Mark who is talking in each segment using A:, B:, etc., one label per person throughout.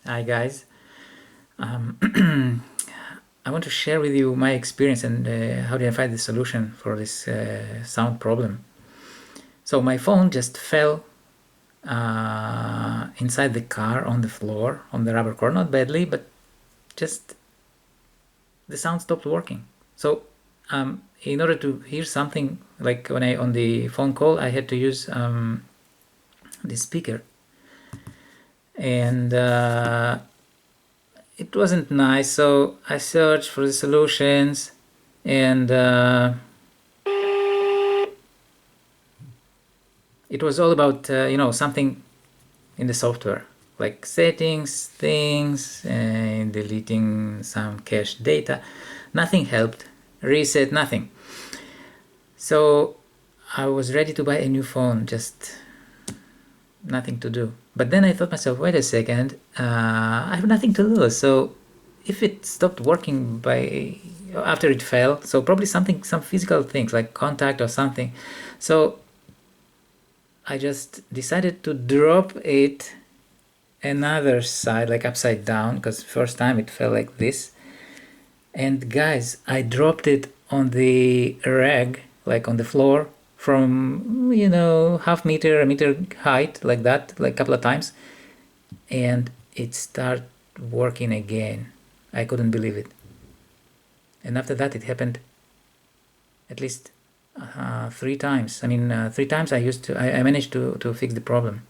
A: Hi guys. Um, I want to share with you my experience and how did I find the solution for this sound problem. So my phone just fell inside the car on the floor, on the rubber core, not badly, but just the sound stopped working. So in order to hear something, like when I on the phone call, I had to use the speaker, and it wasn't nice. So I searched for the solutions, and it was all about something in the software, like settings, things, and deleting some cache data. Nothing helped. Reset, nothing. So I was ready to buy a new phone, just nothing to do. But then I thought myself, wait a second, I have nothing to lose. So if it stopped working by after it fell, so probably something, some physical things like contact or something. So I just decided to drop it another side, like upside down, because first time it fell like this. And guys, I dropped it on the rag, like on the floor, from half meter, a meter height, like that, like a couple of times, and it started working again. I couldn't believe it. And after that, it happened at least 3 times. I mean, 3 times I managed to fix the problem.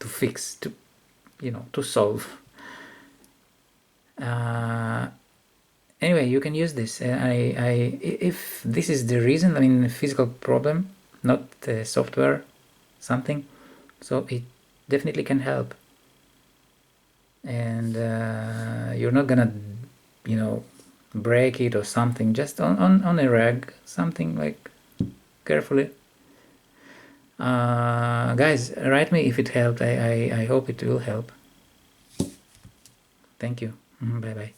A: To fix, to solve. Uh, anyway, you can use this. If this is the reason, I mean, physical problem, not software, something, so it definitely can help. And you're not gonna, break it or something. Just on a rag, something like carefully. Guys, write me if it helped. I hope it will help. Thank you. Bye bye.